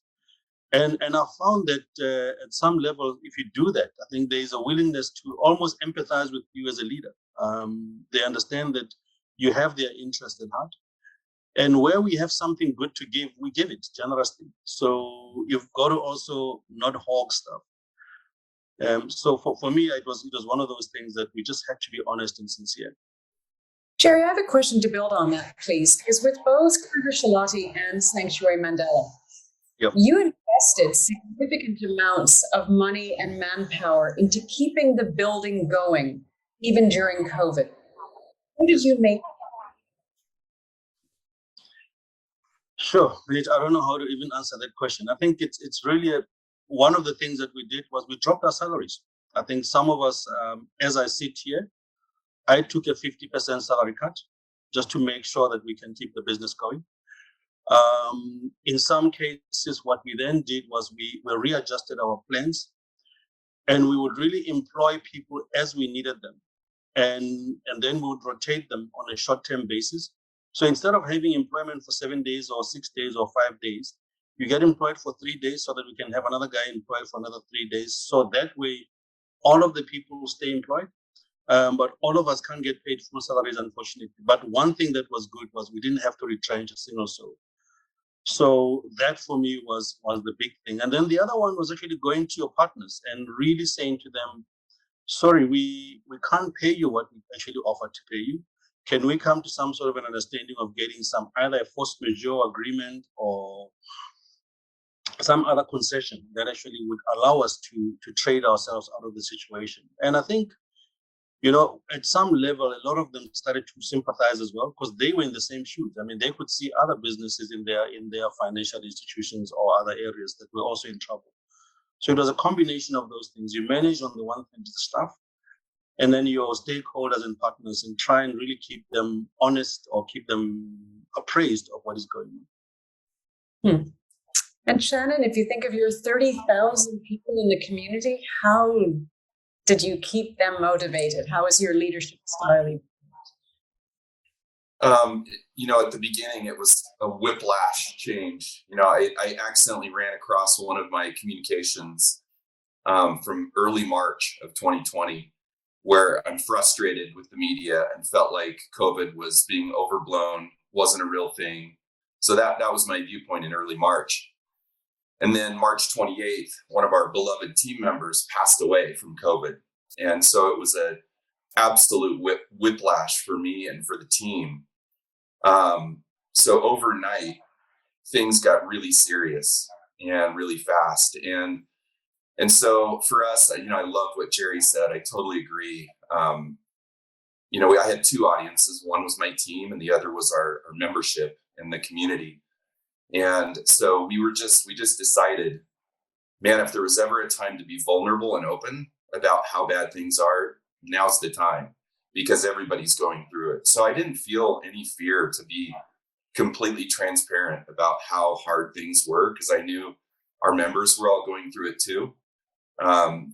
And I found that at some level, if you do that, I think there is a willingness to almost empathize with you as a leader. They understand that you have their interest at heart. And where we have something good to give, we give it generously. So you've got to also not hog stuff. So for me, it was one of those things that we just had to be honest and sincere.
Jerry, I have a question to build on that, please, because with both Kruger Shalati and Sanctuary Mandela,
Yep.
you invested significant amounts of money and manpower into keeping the building going, even during COVID. How did you make?
Sure, I don't know how to even answer that question. I think it's really one of the things that we did was we dropped our salaries. I think some of us, as I sit here, I took a 50% salary cut just to make sure that we can keep the business going. In some cases, what we then did was we readjusted our plans, and we would really employ people as we needed them. And then we would rotate them on a short-term basis. So instead of having employment for 7 days or 6 days or 5 days, you get employed for 3 days so that we can have another guy employed for another 3 days. So that way, all of the people stay employed. But all of us can't get paid full salaries, unfortunately. But one thing that was good was we didn't have to retrench a single soul. So that for me was the big thing. And then the other one was actually going to your partners and really saying to them, sorry, we can't pay you what we actually offered to pay you. Can we come to some sort of an understanding of getting some either a force majeure agreement or some other concession that actually would allow us to trade ourselves out of the situation? And I think, at some level, a lot of them started to sympathize as well, because they were in the same shoes. I mean, they could see other businesses in their financial institutions or other areas that were also in trouble. So it was a combination of those things. You manage on the one hand the staff, and then your stakeholders and partners, and try and really keep them honest or keep them appraised of what is going on.
And Shannon, if you think of your 30,000 people in the community, how did you keep them motivated? How is your leadership style?
At the beginning, it was a whiplash change. I accidentally ran across one of my communications from early March of 2020, where I'm frustrated with the media and felt like COVID was being overblown, wasn't a real thing. So that was my viewpoint in early March. And then March 28th, one of our beloved team members passed away from COVID. And so it was an absolute whiplash for me and for the team. So overnight, things got really serious and really fast. And so for us, I love what Jerry said. I totally agree. I had two audiences. One was my team and the other was our membership in the community. And so we just decided, man, if there was ever a time to be vulnerable and open about how bad things are, now's the time, because everybody's going through it. So I didn't feel any fear to be completely transparent about how hard things were, because I knew our members were all going through it too.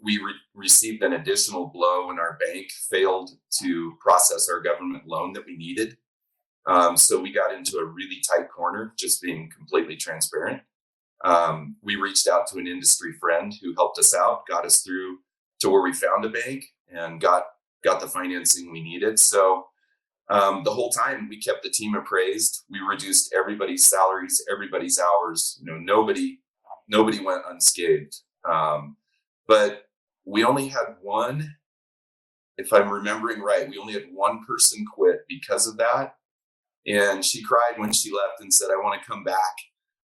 We received an additional blow when our bank failed to process our government loan that we needed. So we got into a really tight corner, just being completely transparent. We reached out to an industry friend who helped us out, got us through to where we found a bank and got the financing we needed. So the whole time we kept the team appraised. We reduced everybody's salaries, everybody's hours. Nobody went unscathed. But we only had one, if I'm remembering right, we only had one person quit because of that. And she cried when she left and said, I want to come back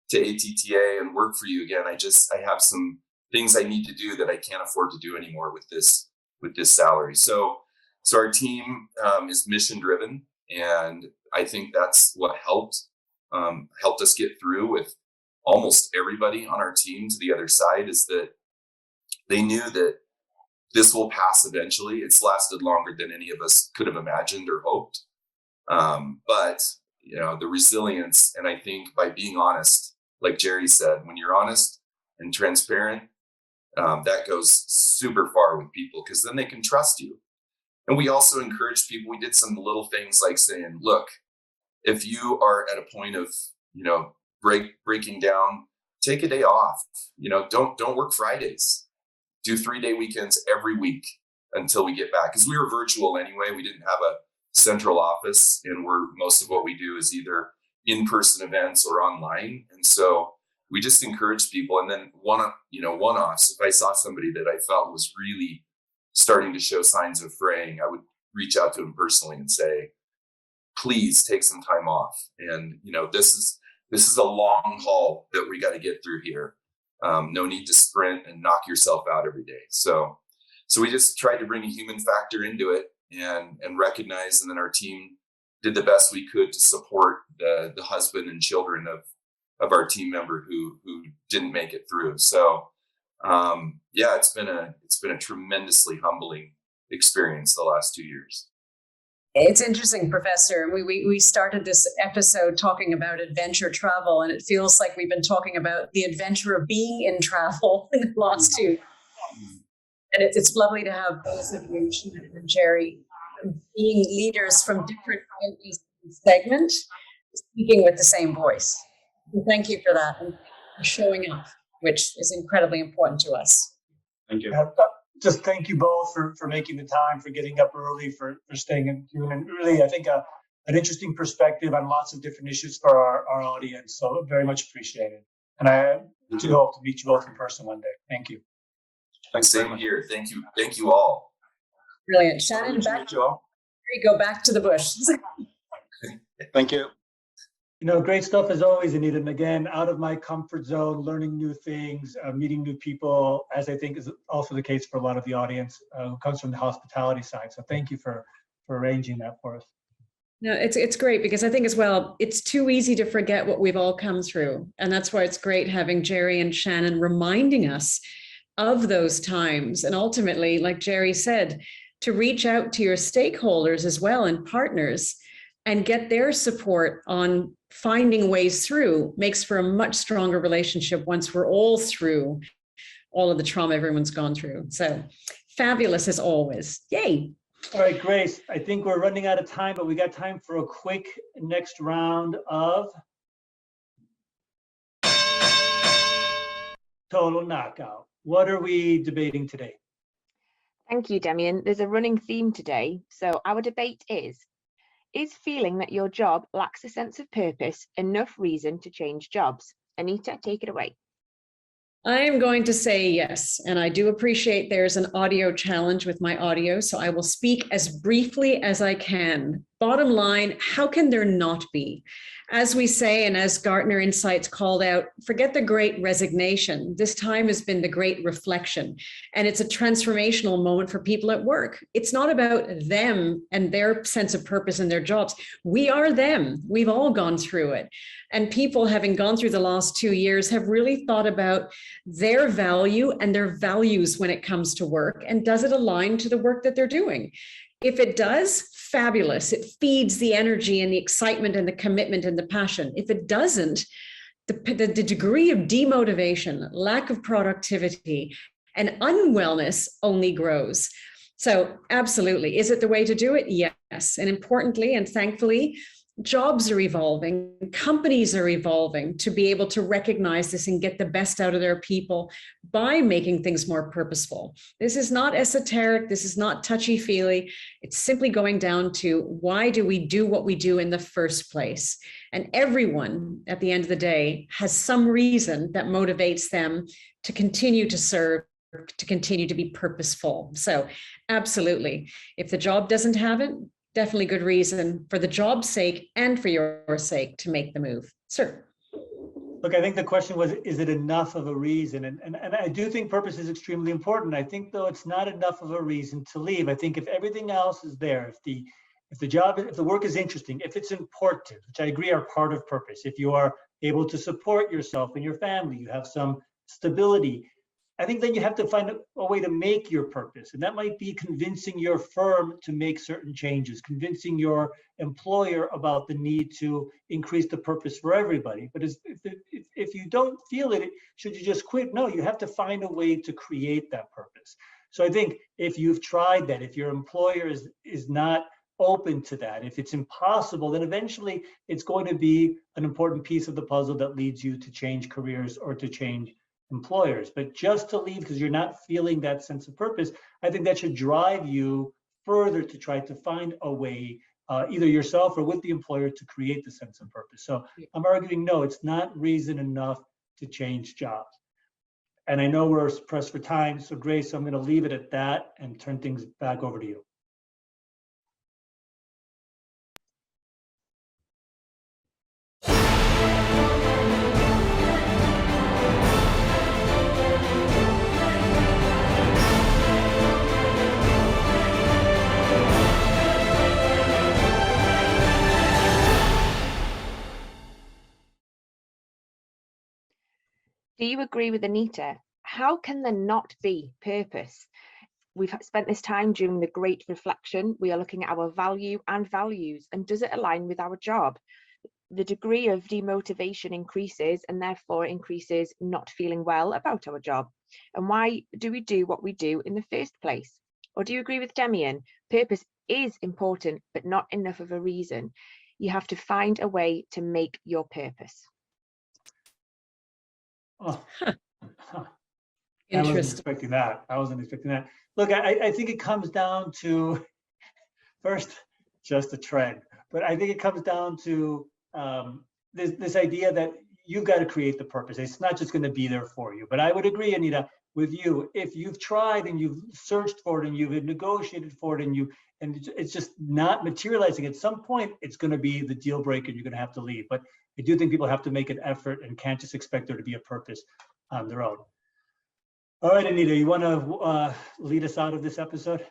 to ATTA and work for you again. I have some things I need to do that I can't afford to do anymore with this salary. So our team is mission driven. And I think that's what helped us get through with almost everybody on our team to the other side, is that they knew that this will pass eventually. It's lasted longer than any of us could have imagined or hoped. But you know, the resilience, and I think by being honest, like Jerry said, when you're honest and transparent, that goes super far with people, because then they can trust you. And we also encourage people. We did some little things like saying, look, if you are at a point of, you know, breaking down, take a day off. You know, don't work Fridays. Do 3-day weekends every week until we get back. Because we were virtual anyway. We didn't have a central office, and most of what we do is either in-person events or online. And so we just encourage people. And then one-offs. If I saw somebody that I felt was really starting to show signs of fraying, I would reach out to them personally and say, please take some time off. And you know, this is a long haul that we got to get through here. No need to sprint and knock yourself out every day. So we just tried to bring a human factor into it and recognize, and then our team did the best we could to support the husband and children of our team member who didn't make it through. So yeah, it's been a tremendously humbling experience the last 2 years.
It's interesting, Professor. We started this episode talking about adventure travel, and it feels like we've been talking about the adventure of being in travel in the last 2 years. And it's lovely to have both of you, Shannon and Jerry, being leaders from different segments, speaking with the same voice. And thank you for that and for showing up, which is incredibly important to us.
Thank you.
Just thank you both for making the time, for getting up early, for staying in tune, and really, I think an interesting perspective on lots of different issues for our audience. So very much appreciated. And I do hope to meet you both in person one day. Thank you.
Thanks.
Same here. Thank you all.
Brilliant. Shannon, go back to the bush.
Thank you.
You know, great stuff as always, Anita. And again, out of my comfort zone, learning new things, meeting new people, as I think is also the case for a lot of the audience who comes from the hospitality side. So thank you for arranging that for us.
No, it's great, because I think as well, it's too easy to forget what we've all come through. And that's why it's great having Jerry and Shannon reminding us of those times. And ultimately, like Jerry said, to reach out to your stakeholders as well and partners and get their support on finding ways through makes for a much stronger relationship once we're all through all of the trauma everyone's gone through. So fabulous as always. Yay.
All right, Grace, I think we're running out of time, but we got time for a quick next round of total knockout. What are we debating today?
Thank you, Demian. There's a running theme today. So our debate is feeling that your job lacks a sense of purpose enough reason to change jobs? Anita, take it away.
I am going to say yes, and I do appreciate there's an audio challenge with my audio, so I will speak as briefly as I can. Bottom line, how can there not be? As we say, and as Gartner Insights called out, forget the great resignation. This time has been the great reflection, and it's a transformational moment for people at work. It's not about them and their sense of purpose in their jobs. We are them. We've all gone through it. And people, having gone through the last 2 years, have really thought about their value and their values when it comes to work. And does it align to the work that they're doing? If it does, fabulous. It feeds the energy and the excitement and the commitment and the passion. If it doesn't, the degree of demotivation, lack of productivity, and unwellness only grows. So absolutely. Is it the way to do it? Yes. And importantly, and thankfully, jobs are evolving, companies are evolving to be able to recognize this and get the best out of their people by making things more purposeful. This is not esoteric. This is not touchy-feely. It's simply going down to, why do we do what we do in the first place? And everyone at the end of the day has some reason that motivates them to continue to serve, to continue to be purposeful. So absolutely, if the job doesn't have it, definitely good reason for the job's sake and for your sake to make the move. Sir.
Look, I think the question was, is it enough of a reason? And I do think purpose is extremely important. I think, though, it's not enough of a reason to leave. I think if everything else is there, if the work is interesting, if it's important, which I agree are part of purpose, if you are able to support yourself and your family, you have some stability, I think then you have to find a way to make your purpose. And that might be convincing your firm to make certain changes, convincing your employer about the need to increase the purpose for everybody. But if you don't feel it, should you just quit? No, you have to find a way to create that purpose. So I think if you've tried that, if your employer is not open to that, if it's impossible, then eventually it's going to be an important piece of the puzzle that leads you to change careers or to change employers. But just to leave because you're not feeling that sense of purpose, I think that should drive you further to try to find a way, either yourself or with the employer, to create the sense of purpose. So I'm arguing, no, it's not reason enough to change jobs. And I know we're pressed for time, so Grace, I'm going to leave it at that and turn things back over to you.
Do you agree with Anita? How can there not be purpose? We've spent this time during the Great Reflection. We are looking at our value and values, and does it align with our job? The degree of demotivation increases, and therefore increases not feeling well about our job. And why do we do what we do in the first place? Or do you agree with Demian? Purpose is important, but not enough of a reason. You have to find a way to make your purpose.
Oh. I wasn't
Interesting.
expecting that. I wasn't expecting that. Look, I think it comes down to, first, just a trend, but I think it comes down to this idea that you've got to create the purpose. It's not just going to be there for you. But I would agree, Anita, with you. If you've tried and you've searched for it and you've negotiated for it and it's just not materializing, at some point it's going to be the deal breaker. You're going to have to leave. But I do think people have to make an effort and can't just expect there to be a purpose on their own. All right, Anita, you want to lead us out of this episode?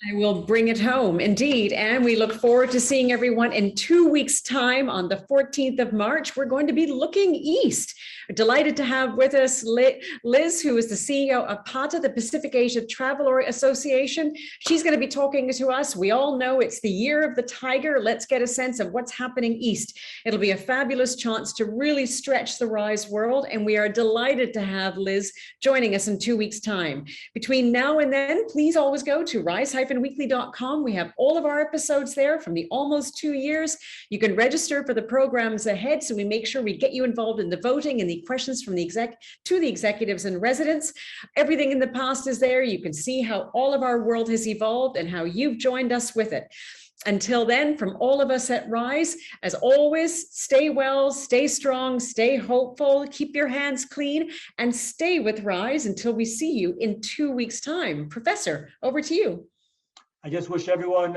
I will bring it home, indeed. And we look forward to seeing everyone in 2 weeks' time on the 14th of March. We're going to be looking east. We're delighted to have with us Liz, who is the CEO of PATA, the Pacific Asia Traveler Association. She's going to be talking to us. We all know it's the year of the tiger. Let's get a sense of what's happening east. It'll be a fabulous chance to really stretch the RISE world. And we are delighted to have Liz joining us in 2 weeks' time. Between now and then, please always go to rise-weekly.com. We have all of our episodes there from the almost 2 years. You can register for the programs ahead, so we make sure we get you involved in the voting and the questions from the executives and residents. Everything in the past is there. You can see how all of our world has evolved and how you've joined us with it. Until then, from all of us at RISE, as always, stay well, stay strong, stay hopeful, keep your hands clean, and stay with RISE until we see you in 2 weeks' time. Professor, over to you.
I just wish everyone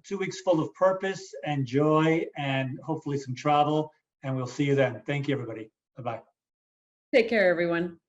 2 weeks full of purpose and joy and hopefully some travel, and we'll see you then. Thank you, everybody. Bye-bye.
Take care, everyone.